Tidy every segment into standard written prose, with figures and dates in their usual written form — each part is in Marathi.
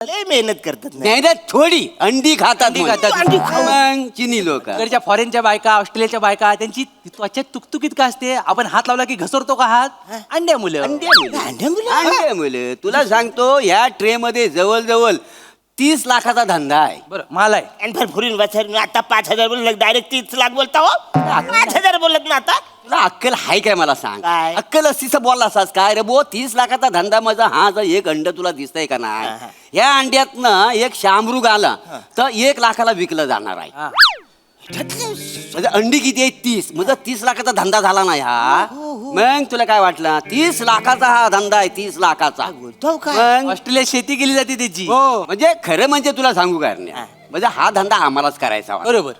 लय मेहनत करतात ना. मेहनत थोडी अंडी खातात अंडी खातात. मग चिनी लोक इकडच्या फॉरेनच्या बायका ऑस्ट्रेलियाच्या बायका त्यांची त्वचा तुकतुकीत का असते. आपण हात लावला की घसरतो का हात. अंड्या मुलं मुले तुला सांगतो ह्या ट्रे मध्ये जवळजवळ 30 लाखाचा धंदा आहे. बरं मला आहे. आणि भरपूर वाचर आता 5,000 बोलत डायरेक्ट 30 लाख बोलता हो. 5,000 बोलत ना आता. तुला अक्कल हाय काय मला सांग. काय? अक्कल असतीस बोलला असास काय रे बो. 30 लाखाचा धंदा माझा हा जर एक अंड तुला दिसतंय का नाही. या अंड्यातनं एक शामरुग आला तर 1 लाखाला विकलं जाणार आहे. हा. म्हणजे अंडी किती आहे 30 म्हणजे 30 लाखाचा धंदा झाला नाही हा. मग तुला काय वाटलं 30 लाखाचा हा धंदा आहे 30 लाखाचा. बोलतो काय मग ऑस्ट्रेलियात शेती केली जाते त्याची. हो म्हणजे खरं म्हणजे तुला सांगू काय म्हणजे हा धंदा आम्हालाच करायचा होता. बरोबर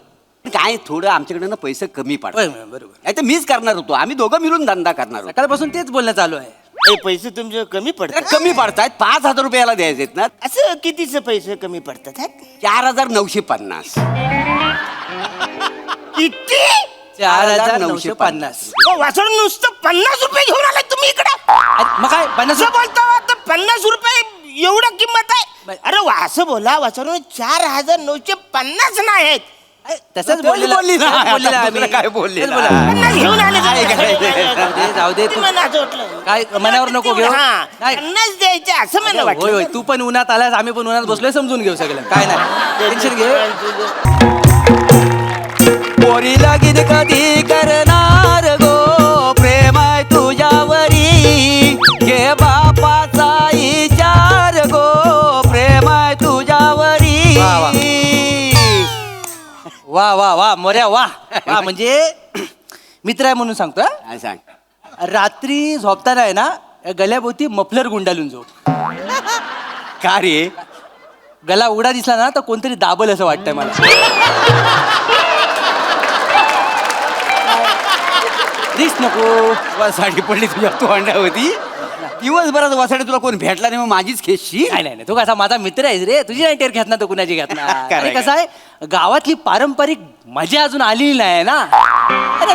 काय थोडं आमच्याकडे ना पैसे कमी पडतात. बरोबर. नाही तर मीच करणार होतो. आम्ही दोघं मिळून धंदा करणार होतो. सकाळपासून तेच बोलणं चालू आहे. हे पैसे तुमचे कमी पडतात. कमी पडतायत 5,000 रुपयाला द्यायचे ना. असं कितीचे पैसे कमी पडतात. 4,950. किती 4,950. वाचून नुसतं 50 रुपये घेऊन आलाय तुम्ही इकडे. मग काय 50 असं बोलता आता 50 रुपये एवढं किंमत आहे. अरे असं बोला वाचून 4,950 नाही आहेत. तसंच बोलली ना. आता दुसरं काय बोलली ना. 50 घेऊन आले काय तुम्ही. जाऊ दे ते तू. मला असं वाटलं. काय मनावर नको घेऊ. हा, नाही. 50 द्यायचे असं मला होय होय वाटलं. तू पण उन्हात आलास आम्ही पण उन्हात बसलोय समजून घेऊ सगळं काय नाही टेन्शन घे. पोरीला गिद कधी करणार गो प्रेम आहे तुझ्यावरी. घे बापाचा विचार गो प्रेम आहे तुझ्यावरी. वा, वा. वा वा वा मोऱ्या वा वा म्हणजे मित्र आहे म्हणून सांगतो हा. काय सांग. रात्री झोपताना आहे ना गल्याभोवती मफलर गुंडाळून झोप. का रे गला उघडा दिसला ना तर कोणतरी दाबल असं वाटतंय मला. रिस्क नको. साडी पडली तुझ्या तोंडावरती. दिवसभरात वासाडे तुला कोण भेटला नाही मग माझीच खेशी. नाही नाही तू कसा माझा मित्र आहेस रे. तुझी नाही टेर घेतणार तर कुणाची घेतणार. खरंय, आणि कसं आहे गावातली पारंपरिक मजा अजून आलेली नाही ना. अरे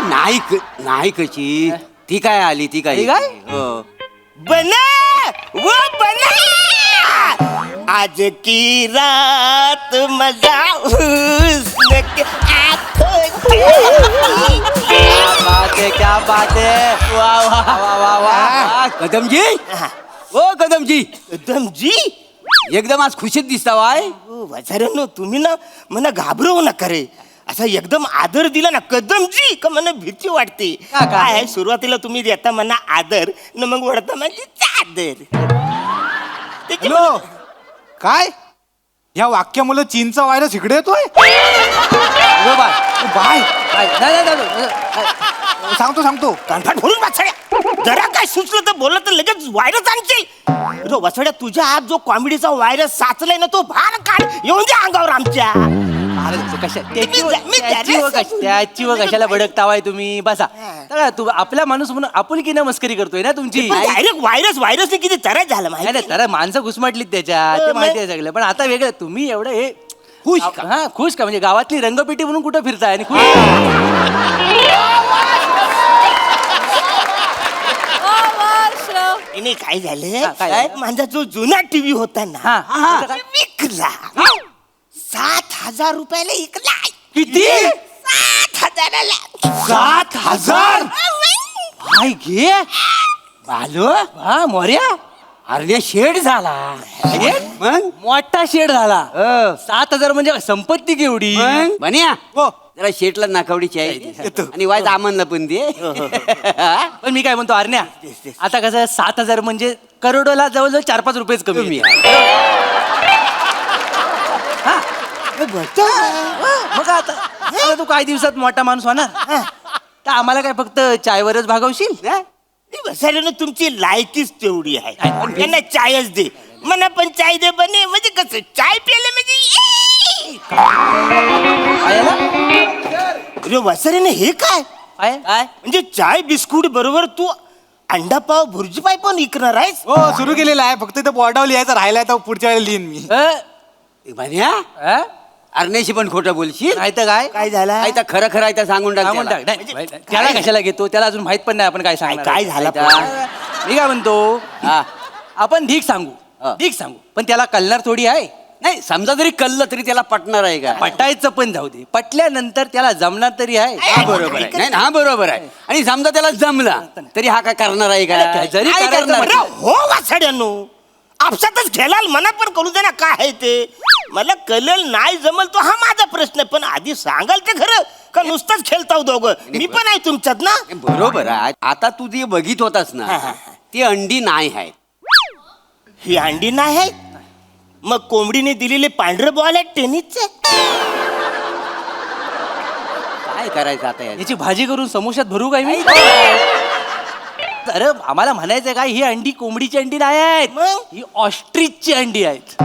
नाही कशी ती काय आली ती काय ती काय? हो. बना वो बना आज की रात मजा हुस्न के आँखों क्या बात है वा वा वा वा वा. कदमजी ओ कदमजी एकदम जी. एकदम आज खुशीत दिसता वाय. वाचाऱ्यांनो तुम्ही ना मला घाबरवू नका रे. असा एकदम आदर दिला ना कदमजी का मला भीती वाटते. का? काय आहे, सुरुवातीला तुम्ही देता मला आदर न मग वळता माझी चादर. त्याची- हॅलो काय ह्या वाक्यामुळे चीनचा व्हायरस इकडे येतोय. हो बाय. बाय नाही, नाही, नाही, नाही. सांगतो कानफाट भरून वाचड्या जरा काय सुचलं तर बोललं तर लगेच व्हायरस आणशील. वाचड्या तुझ्या हात जो कॉमेडीचा व्हायरस साचलाय ना तो भार काढ येऊन दे अंगावर आमच्या. अरे, मी त्याची व कशाला भडकतावाय तुम्ही बसा. तर तू आपला माणूस म्हणून आपुलकीनं मस्करी करतोय ना तुमची. डायरेक्ट व्हायरसने किती त्रास झाला नाही माहिती. नाही तर माणसं घुसमटलीत त्याच्यात ते माहिती आहे सगळं. पण आता वेगळं तुम्ही एवढं हे खुश का? हा खुश का म्हणजे गावातली रंगपेटी म्हणून कुठं फिरताय आणि खुश. नाही काय हा, झालं काय झालं? माझा जो जुना टीव्ही होता ना हा. तो विकला. 7,000 रुपयाला विकला. किती? 7,000ला. 7,000 हाय घे आलो हा मोर्या. अरे शेड झाला. मग मोठा शेड झाला. हो. 7,000 म्हणजे संपत्ती केवढी. मग बन्या हो जरा शेटला नाकावडीची आहे आणि वाईट आमनला पण दे. पण मी काय म्हणतो अरण्या आता कसं 7,000 म्हणजे करोडोला जवळजवळ 4-5 रुपयेच कमी कमी आहे. हा. मग आता तू काही दिवसात मोठा माणूस होणार तर आम्हाला काय फक्त चायवरच भागवशील. बसायला तुमची लायकीच तेवढी आहे. त्यांना चायच दे म्हणा पण चाय दे बने म्हणजे कसं चाय प्यायला म्हणजे अरे वसारीने हे काय काय म्हणजे चाय बिस्कुट बरोबर तू अंडा पाव भुर्जी पाय पण विकणार आहेस. हो सुरू केलेलं आहे फक्त इथं बोर्डावर लिहायचं राहिलाय तर पुढच्या वेळेला लिहिन मी. बन्या अरण्याशी पण खोटं बोलशील. नाही तर काय काय झालं आहे तर खरं खरं आहे तर सांगून टाक सांगून त्याला. टाक. नाही, त्याला कशाला घेतो त्याला अजून माहित पण नाही आपण काय सांगणार. काय झालं मी काय म्हणतो हा. आपण ठीक सांगू ठीक सांगू पण त्याला कल्णार थोडी आहे. नाही समजा जरी कल्लं तरी त्याला पटणार आहे का? पटायचं पण जाऊ दे, पटल्यानंतर त्याला जमणार तरी आहे. हा बरोबर आहे. नाही हा बरोबर आहे. आणि समजा त्याला जमला तरी हा काय करणार आहे का? जरी काय करायचं करणार? अरे हो वासाड्यांनो, आपसातच खेळाल मनात पण कळू दे ना काय आहे ते. मला कळेल नाही जमल तो हा माझा प्रश्न आहे, पण आधी सांगाल ते खरं का नुसतंच खेळताव दोघं. मी पण आहे तुमच्यात ना. बरोबर आहे. आता तू जे बघित होतास ना ती अंडी नाही आहे. ही अंडी नाही आहेत, मग कोंबडीने दिलेले पांढरे बॉल आहेत टेनिसचे. काय करायचं आता याचं? याची भाजी करून समोशात भरू काय मी? अरे आम्हाला म्हणायचं काय, ही अंडी कोंबडीची अंडी नाही आहेत, मग? ही ऑस्ट्रिचची अंडी आहेत.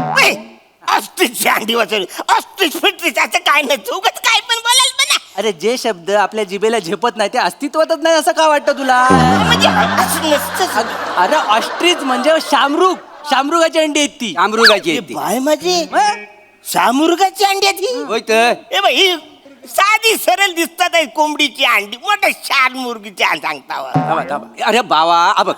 ऑस्ट्रिचची अंडी वाचवली. ऑस्ट्रिच फिट्रिच असं काय नाही, उगाच काय पण बोलाल पण ना. अरे जे शब्द आपल्या जिभेला झेपत नाही ते अस्तित्वातच नाही असं का वाटतं तुला? म्हणजे असं नसतं. अरे ऑस्ट्रिच म्हणजे शामरुग, शामरुगाची अंडी आहेत ती. अमृगाची हे आहे ती. बाय माझी मग? शामुर्गाची अंडी आहेत ही. होय तर. ए बाई ही साधी सरळ दिसतात आहे कोंबडीची अंडी, मोठं शान मुर्गीची अंडी सांगता वा. थांबा, थांबा. अरे बाबा हा बघ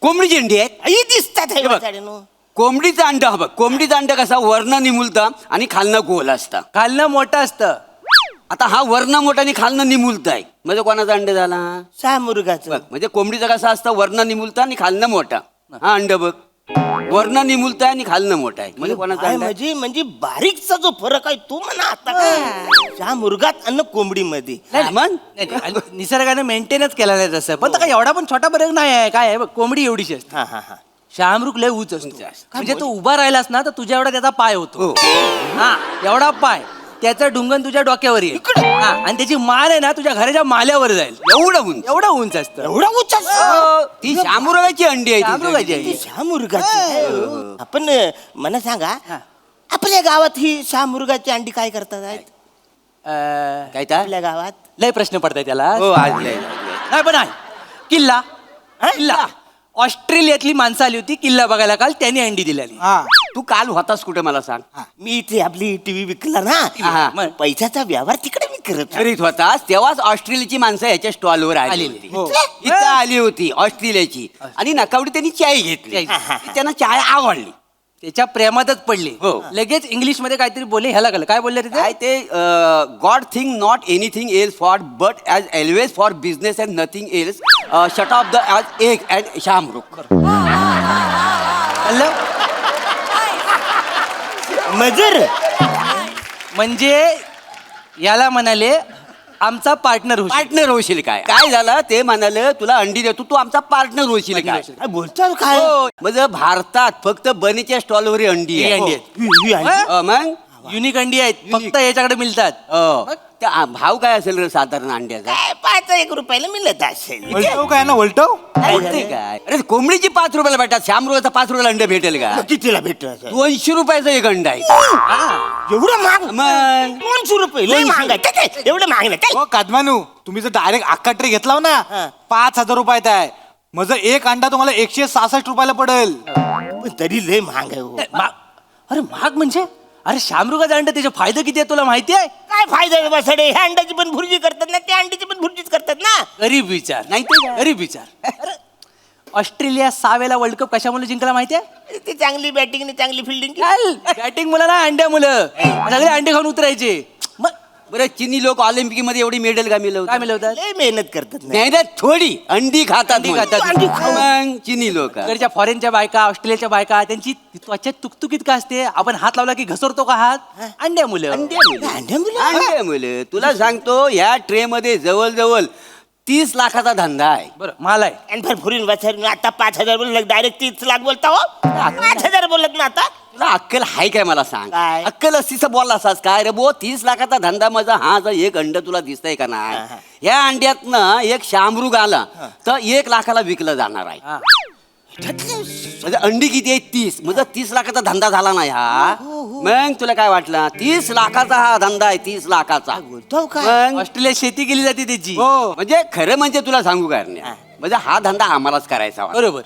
कोंबडीची अंडी आहेत. ही दिसतात आहे हे बघ. वाचाड्यानो. कोंबडीचं अंड हा बघ, कोंबडीचं अंड कसा वरनं निमुलतं आणि खालनं गोल असतं. खालनं मोठं असतं. आता हा वरनं मोठा आणि खालनं निमुलत आहे म्हणजे कोणाचा अंड झाला? शामुर्गाचं. बघ म्हणजे कोंबडीचं कसं असतं वरनं निमुलतं आणि खालनं मोठा. हा अंड बघ वरनं निमुलत आहे आणि खालनं मोठा आहे म्हणजे कोणाचा बाय अंड आहे? म्हणजे बारीकचा जो फरक आहे तो म्हणा आता काय शामुर्गात आणि कोंबडीमध्ये. हा, मग? नाही, नाही, आणि निसर्गाने मेंटेनच केला नाही तसं, पण तो काय एवढा पण छोटा फरक नाही आहे. काय आहे बघ, कोंबडी एवढीशी असते, हा हा हा. शामरुग लय उंच असतो. उंच असतो. म्हणजे तू उभा राहिलास ना तर तुझ्या एवढा त्याचा पाय होतो. हो. हा एवढा पाय, त्याचं ढुंगण तुझ्या डोक्यावर येईल. हा, आणि त्याची मान आहे ना तुझ्या घराच्या माल्यावर जाईल. एवढं उंच. एवढं उंच असतं. एवढा उच्च हो, ती शामुरगाची अंडी आहे ती. शामुरगाची आहे. शामुर्गाची. आपण मला सांगा, आपल्या गावात ही शामुर्गाची अंडी काय करतात आहेत? काय त्या? आपल्या गावात लय प्रश्न पडताय त्याला. हो आज नाही पण आहे किल्ला. किल्ला ऑस्ट्रेलियातली माणसं आली होती किल्ला बघायला काल, त्यांनी अंडी दिलेली. हा तू काल होतास कुठे मला सांग? मी इथे आपली टीव्ही विकला ना, हा. मग पैशाचा व्यवहार तिकडे मी करत होतो. करीत होतास तेव्हाच ऑस्ट्रेलियाची माणसं ह्याच्या स्टॉलवर आली आलेली. होती. हो. इथं आली होती ऑस्ट्रेलियाची आणि नकावडी त्यांनी चाय घेतली. चाय. त्यांना चाय आवडली. त्याच्या प्रेमातच पडले. हो. लगेच इंग्लिश मध्ये काहीतरी बोलले. ह्याला कळलं काय बोलले रे काय ते? ते god thing not anything else for but as always for business and nothing else shut off the as egg and शामरुख. कळलं? मजर म्हणजे याला म्हणाले आमचा पार्टनर होऊ. पार्टनर होशील काय? काय झालं ते म्हणाले तुला अंडी देतो तू आमचा पार्टनर होशील काय? काय बोलतो काय? हो. म्हणजे भारतात फक्त बनीच्या स्टॉलवर अंडी ही आहे. अंडी आहेत. ही अंडी. मग युनिक अंडी आहेत, फक्त याच्याकडे मिळतात. हो. त्या भाव काय असेल रे साधारण अंड्याचा? काय 5 रुपयाला मिळत असेल. वलटव काय ना वलटव बोलते काय? अरे कोंबडीची 5 रुपयाला भेटतात, शामरुगाचा 5 रुपयाला अंड भेटेल का? मग कितीला भेटत 200 रुपयाचं एक अंड आहे. एवढं महाग? मग 200 रुपये लय महाग आहे. काय ते? एवढं महाग नाही काय? हो कादमानू तुम्ही जर डायरेक्ट अख्खा ट्रे घेतला हो ना हा. 5,000 रुपयात आहे. माझं एक अंडा तुम्हाला 166 रुपयाला पडेल. पण तरी लय महाग आहे हो. अरे महाग म्हणजे? अरे शामरुगाचा अंड त्याचे फायदे किती आहे तुला माहिती आहे? काय फायदा आहे बसाडे? ह्या अंड्याची पण भुर्जी करतात ना, त्या अंड्याची पण भुर्जीच करतात ना. गरीब विचार नाही ते काय? गरीब विचार. अरे ऑस्ट्रेलिया 6 वेळा वर्ल्ड कप कशामुळे जिंकला माहिती आहे? ती चांगली बॅटिंग आणि चांगली फिल्डिंग. बॅटिंग मुलं ना अंड्या मुलं सगळे अंडे खाऊन उतरायचे. मग बरं चिनी लोक ऑलिम्पिक मध्ये एवढी मेडल का मिळवतात? काय मिळवतात? लय मेहनत करतात ना. नाही ना थोडी अंडी खातात. अंडी मग. खातात. अंडी खाऊ. मग चिनी लोक इकडच्या फॉरेनच्या बायका, ऑस्ट्रेलियाच्या बायका, त्यांची त्वचा तुकतुकीत का असते? आपण हात लावला की घसरतो का हात? अंड्या मुलं. अंड्या मुलं? अंडे मुले तुला सांगतो या ट्रे मध्ये जवळ 30 लाखाचा धंदा आहे. बरं मला आहे. आणि फार फुरीन बसाडून आता 5,000 बोलत डायरेक्ट 30 लाख बोलता हो. 5,000 बोलत ना आता. तुला अक्कल हाय काय मला सांग? काय? अक्कल असतीच बोलला असास काय रे बो? 30 लाखाचा धंदा माझा हा जर एक अंड तुला दिसतंय का नाही? या अंड्यातनं एक शामरुग आला तर 1 लाखाला विकलं जाणार आहे. हा. म्हणजे अंडी किती आहे? 30. म्हणजे 30 लाखाचा धंदा झाला नाही हा. मग तुला काय वाटलं? 30 लाखाचा हा धंदा आहे. 30 लाखाचा. बोलतो काय? मग ऑस्ट्रेलियात शेती केली जाते त्याची. हो म्हणजे खरं म्हणजे तुला सांगू काय नाही, म्हणजे हा धंदा आम्हालाच करायचा होता. बरोबर.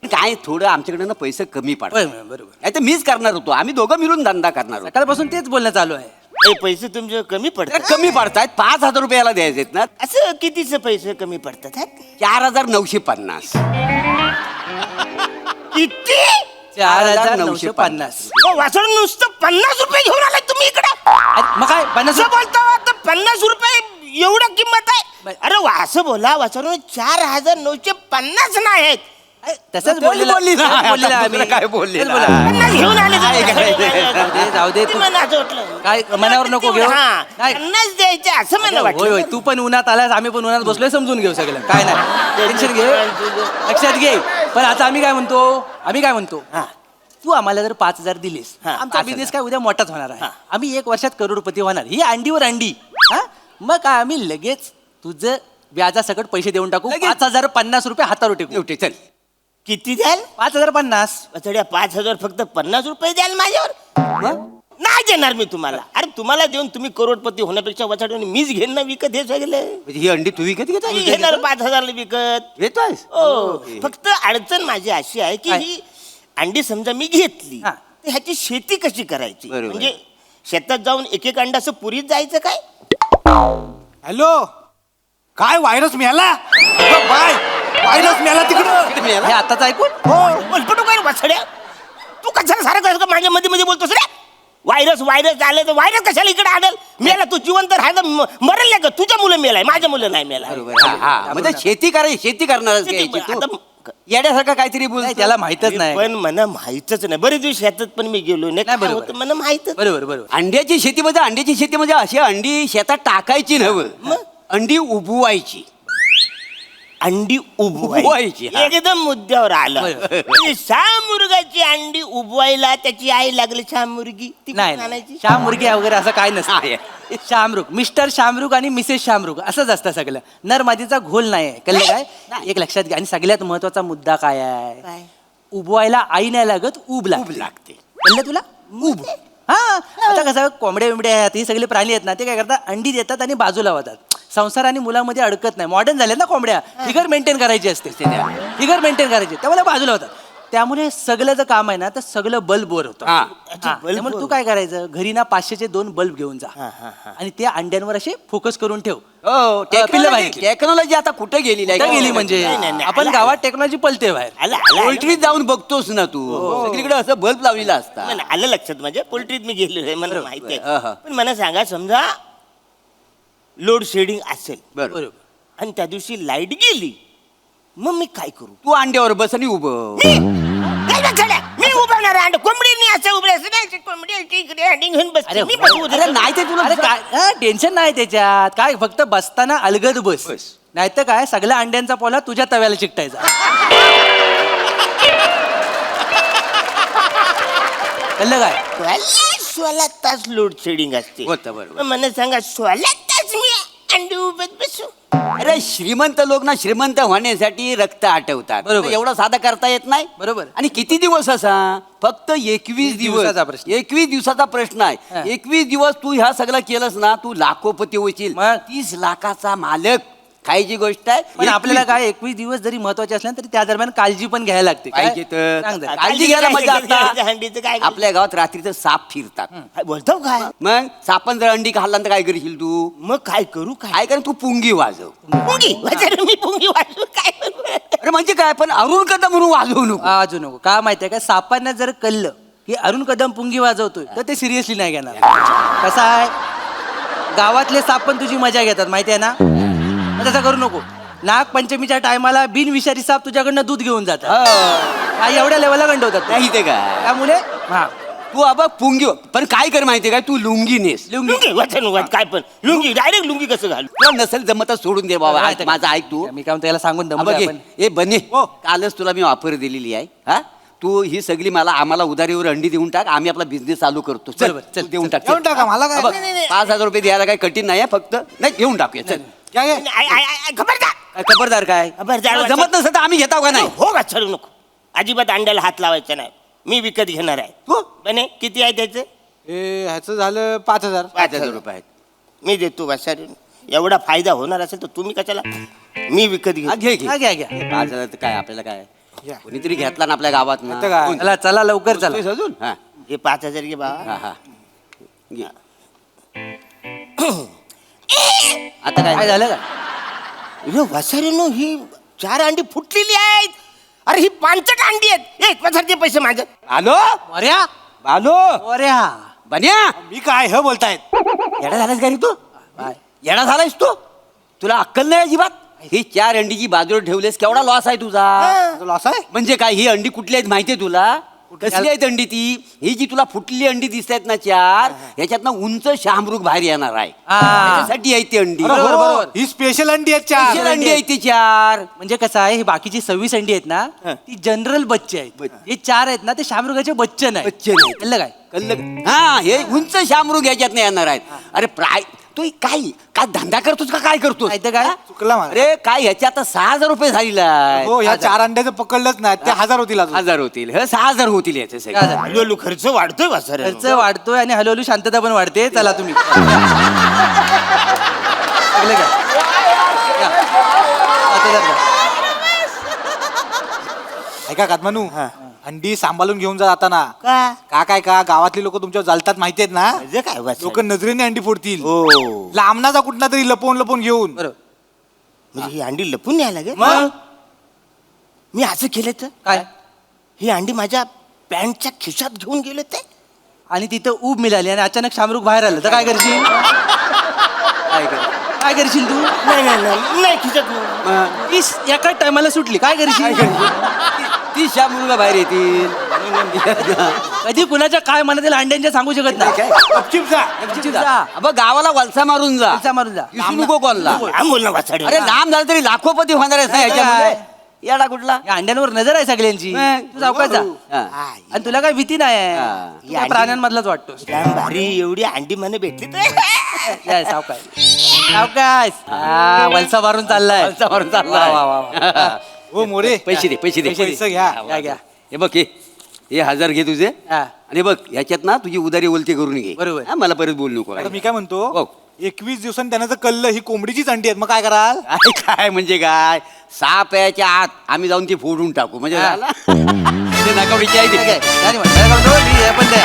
काय थोडं आमच्याकडे पैसे कमी पडतात. बरोबर. नाही तर मीच करणार होतो. आम्ही दोघं मिळून धंदा करणार होतो. सकाळपासून तेच बोलणं चालू आहे. हे पैसे तुमचे कमी पडतात. कमी पडतायत. 5,000 रुपयाला द्यायचे ना. असं कितीचे पैसे कमी पडतात? 4,950. किती? 4,950. वासळ नुसतं 50 रुपये घेऊन आलाय तुम्ही इकडे मग काय 50 असं बोलता आता 50 रुपये एवढं किंमत आहे अरे असं बोला वासळ 4,950 नाही आहेत तसंच बोलली ना. बोललेलं आता आम्ही. दुसरं काय बोललेलं? तेच बोला. 50 घेऊन आले काय तुम्ही. जाऊ दे, किती मला असं वाटलं काय मनावर नको घेऊ. हा, नाही. 50 द्यायचे असं मला होय होय वाटलं तू पण उन्हात आलास आम्ही पण उन्हात बसलोय समजून घेऊ सगळं काय नाही टेन्शन घे लक्षात घे पण आता आम्ही काय म्हणतो हा. तू आम्हाला जर 5,000 दिलीस हा, आमचा 5,000. बिझनेस काय उद्या मोठाच होणार आहे हा. आम्ही 1 वर्षात करोडपती होणार ही अंडीवर अंडी हा मग काय आम्ही लगेच तुझं व्याजासकट पैसे देऊन टाकू लगेच? 5,050 रुपये हातावर टेकू एवढे चल किती द्याल 5,050 वसड्या 5,000 फक्त 50 रुपये द्याल माझ्यावर मग? नाही देणार मी तुम्हाला अरे तुम्हाला देऊन तुम्ही करोडपती होण्यापेक्षा वसाडून मीच घेईन ना विकत हे सगळं म्हणजे ही अंडी तू विकत घेतो मी घेणार 5,000 विकत घेतोयस हो फक्त अडचण माझी अशी आहे की काय? ही अंडी समजा मी घेतली हा. तर ह्याची शेती कशी करायची बरोबर. म्हणजे शेतात जाऊन एक एक अंडा असं पुरीत जायचं काय हॅलो काय व्हायरस मिळाला बाय व्हायरस मिळाला तिकडं हे आताच ऐकून हो बोलपटू काय वसड्या तू कशाला सारं कसं माझ्या मध्ये मध्ये बोलतोस रे व्हायरस आले तर व्हायरस कशाला इकडे आणल मेला तू जिवंत राहायला मरेल नाही का तुझ्या मुलं मेलाय माझ्या मुलं नाही मेलाय बरोबर हा म्हणजे शेती करायची शेती करणार आता- येण्यासारखं काहीतरी बोल नाही, त्याला माहितच नाही पण मला माहितच नाही बरेच दिवस शेतात पण मी गेलो नाही नाही, काय बरोबर. होतं मला माहितच बरोबर अंड्याची शेती म्हणजे अशी अंडी शेतात टाकायची नव्हं अंडी उबवायची अंडी उबवायची, उबवायची हा. एकदम मुद्द्यावर आलं बरोबर. म्हणजे शामुर्गाची अंडी उबवायला त्याची आई लागली शामुर्गी ती नाही कुठून आणायची श्याम मुर्गी वगैरे असं काय नाही. नसतं शामरुख मिस्टर शामरुख आणि मिसेस शामरुख असंच असतं सगळं नर मादीचा घोल नाही आहे कळलं काय एक लक्षात घ्या आणि सगळ्यात महत्वाचा मुद्दा काय आहे काय? उबवायला आई नाही लागत उब उब लागते लागते कळलं तुला उब हा आता कसं कोंबड्या बिंबड्या आहेत ही सगळे प्राणी आहेत ना ते काय करतात अंडी देतात आणि बाजूला होतात संसार आणि मुलामध्ये अडकत नाही मॉडर्न झाले ना कोंबड्या फिगर मेंटेन करायची असते फिगर मेंटेन करायची त्यामुळे बाजूला होतात त्यामुळे सगळं जर काम आहे ना तर सगळं बल्ब वर होतं हा. अच्छा, हा, बल्ब त्यामुळे वर. तू काय करायचं घरी ना 500चे 2 बल्ब घेऊन जा हा, हा, हा. आणि त्या अंड्यांवर असे फोकस करून ठेव हो पिल्लं बाहेर. टेक्नॉलॉजी आता कुठे गेलेली कुठं गेली म्हणजे नाही, नाही, नाही. आपण आला, गावात टेक्नॉलॉजी पलते बाहेर आलं पोल्ट्रीत जाऊन बघतोस ना तू सगळीकडे असं बल्ब लावलेला असता मला आलं लक्षात माझ्या पोल्ट्रीत मी गेलो आहे मला माहिती हा, हा. आहे पण मला सांगा समजा लोड शेडिंग असेल बरोबर बरोबर आणि त्या दिवशी लाईट गेली मग मी काय करू तू अंड्यावर बस आणि उभं नाही ना खड्या. मी उभारणार अंड कोंबडीने असं उभे असं नाही कोंबडी अशी इकडे अंडी घेऊन बसते अरे मी बसवू अरे देतो. नाही ते तुला अरे काय टेन्शन नाही त्याच्यात काय फक्त बसताना अलगद बस बस. नाही तर काय सगळ्या अंड्यांचा पोला तुझ्या तव्याला चिकटायचा कळलं काय 16 तास लोड शेडिंग असते होतं, बरोबर. मग मला सांगा 16 तास मी अंडी उभत बसू अरे श्रीमंत लोक ना श्रीमंत होण्यासाठी रक्त आटवतात बरोबर. एवढं साधं करता येत नाही बरोबर. आणि किती दिवस असा फक्त 21 दिवसाचा प्रश्न. 21 दिवसाचा प्रश्न हा. आहे 21 दिवस तू ह्या सगळं केलंस ना तू लाखोपती होशील मग? 30 लाखाचा मालक खायची गोष्ट आहे पण आपल्याला काय 21 दिवस जरी महत्वाचे असले तरी त्या दरम्यान काळजी पण घ्यायला लागते काय? पाहिजे तर सांग जरा. काळजी घ्यायला मजा काळजी अंडीचं काय आता आपल्या गावात रात्रीचं साप फिरतात काय बोलतो काय मग सापन जर अंडी खाल्ला तर काय करशील तू मग काय करू काय काय कर तू पुंगी वाजव पुंगी वाजर मी पुंगी वाजू काय करू अरे म्हणजे काय पण अरुण कदम म्हणून वाजवू नको वाजू नको का माहितीये का सापांना जर कळलं की अरुण कदम पुंगी वाजवतोय तर ते सिरियसली नाही घेणार कसं आहे गावातले साप पण तुझी मजा घेतात माहिती आहे ना मग तसं करू नको नागपंचमीच्या टायमाला बिनविषारी साप तुझ्याकडनं दूध घेऊन जातात हा, एवढ्या लेवलला गंडवतात नाही ते काय त्यामुळे हा तू आबा पुंगी पण काय कर माहितीये काय तू लुंगी नेस लुंगी वाचन वाच काय पण लुंगी डायरेक्ट लुंगी कसं घालू तुला नसेल जमत तर सोडून दे बाबा माहिती आहे का? माझं ऐक तू मी काय म्हणतो याला सांगून दमलोय बघ आपण. ए बने हो. कालच तुला मी ऑफर दिलेली आहे हा तू ही सगळी आम्हाला उधारीवर अंडी देऊन टाक आम्ही आपला बिझनेस चालू करतो चल बरोबर, चल, तू देऊन चल. टाक देऊन टाका, मला काय? बघ, नाही, नाही, 5,000 रुपये द्यायला काय कठीण नाही आहे, फक्त नाही घेऊन टाकूया चल काय खबरदार काय खबरदार काय खबरदार. तुला जमत नसेल तर आम्ही घेताव का नाही हो का चढू नको अजिबात अंड्याला हात लावायचा नाही मी विकत घेणार आहे हो बने किती आहे त्याचे ह्याचं झालं 5,000 5,000 रुपये आहेत मी देतो वासारी एवढा फायदा होणार असेल तर तुम्ही कशाला मी विकत हा, घेऊ घे हा, घे घ्या घ्या 5,000 तर काय आपल्याला काय घ्या. कोणीतरी घेतला ना आपल्या गावात ना आता काय? कोण? चला चला लवकर चला बोलतोयस अजून हा हे 5,000 घे बाबा हा हा घे. आता काय काय झालं का वसारीनो ही 4 अंडी फुटलेली आहेत अरे ही पांचट अंडी आहेत. ए माझ्यासारखे पैसे माझे. आलो अऱ्या आलो अऱ्या बन्या मी काय हे बोलतायत येडा झालास का रे तू येडा झालायस तू तुला अक्कल नाही अजिबात ही 4 अंडीची बाजूला ठेवलेस केवढा लॉस आहे तुझा लॉस आहे म्हणजे काय ही अंडी कुठली आहेत माहितीये तुला कसली आहेत अंडी ती ही जी तुला फुटलेली अंडी दिसत आहेत ना 4 ह्याच्यातनं उंच शामरुग बाहेर येणार आहे त्यासाठी आहे ती अंडी बरोबर, बरोबर. ही स्पेशल अंडी आहेत Special 4 अंडी आहे ती 4 म्हणजे कसं आहे ही बाकीची 26 अंडी आहेत ना ती जनरल बच्चे आहेत हे 4 आहेत ना ते शामरुगाचे बच्चे नाही बच्चे नाहीत. कळलं काय कळलं हा हे उंच शामरुग ह्याच्यात येणार आहेत अरे तू काय काय धंदा करतोस का काय करतोस माहिती काय? चुकला मला. अरे काय ह्याच्या आता 6,000 रुपये झालेला आहे. हो या 4 अंड्याचं पकडलंच नाही ते 1000 होतील अजून. 1000 होतील हे 6,000 होतील याचे सगळे. 6,000. हळूहळू खर्च वाढतोय बा सर. खर्च वाढतोय आणि हळूहळू शांतता पण वाढते चला तुम्ही कळलं का? या. आता जरा. ऐका कादमानू अंडी सांभाळून घेऊन जाताना का का गावातली लोक तुमच्यावर जालतात माहिती आहेत ना म्हणजे काय बा लोक नजरेने अंडी फोडतील हो लांबनाचा कुठला तरी लपवून लपवून घेऊन बरोबर म्हणजे ही अंडी लपून न्यायला लागेल. मग मी असं केलं तर काय ही अंडी माझ्या पॅन्टच्या खिशात घेऊन गेले ते. आणि तिथं ऊब मिळाली आणि अचानक शामरुग बाहेर आलं तर काय करशील काय करशील तू नाही नाही नाही नाही खिशात नाही. तीस एका टायमाला सुटली काय करशील ती शामरुगा बाहेर येतील कधी कुणाच्या काय मनात येईल अंड्यांच्या सांगू शकत नाही गपचीप जा. जा. अब गावाला वलसा मारून जा वलसा मारून जा. विसरू नको कोणला लांब बोल ना वाचाडे. अरे लांब झालं तरी लाखोपती होणार आहेस ना नाही ह्याच्यामध्ये काय? येडा कुठला या अंड्यांवर नजर आहे सगळ्यांची नाही. तू सावकाश जा हा. आणि तुला काय भीती नाही आहे. हा. तू काय प्राण्यांमधलाच वाटतो लांब भारी एवढी अंडी મને भेटली तर सावकाश सावकाश हा, वलसा मारून चाललाय वलसा मारून चाललाय. वा, वा, वा. हो मोरे पैसे दे पैसे दे पैसे घ्या. घ्या, घ्या. हे बघ हे 1000 घे तुझे हा. आणि बघ ह्याच्यात ना तुझी उदारी ओलती करून घे बरोबर. हा, मला परत बोलू नको आता मी काय म्हणतो हो. 21 दिवसांनी त्यांना जर कळलं ही कोंबडीचीच अंडी आहेत मग काय कराल काय म्हणजे काय 6 प्याच्या आत आम्ही जाऊन ती फोडून टाकू म्हणजे हा. झालं? ते नका विचार काय? काय नाही म्हणत. काय करतो? मी हे पण द्या.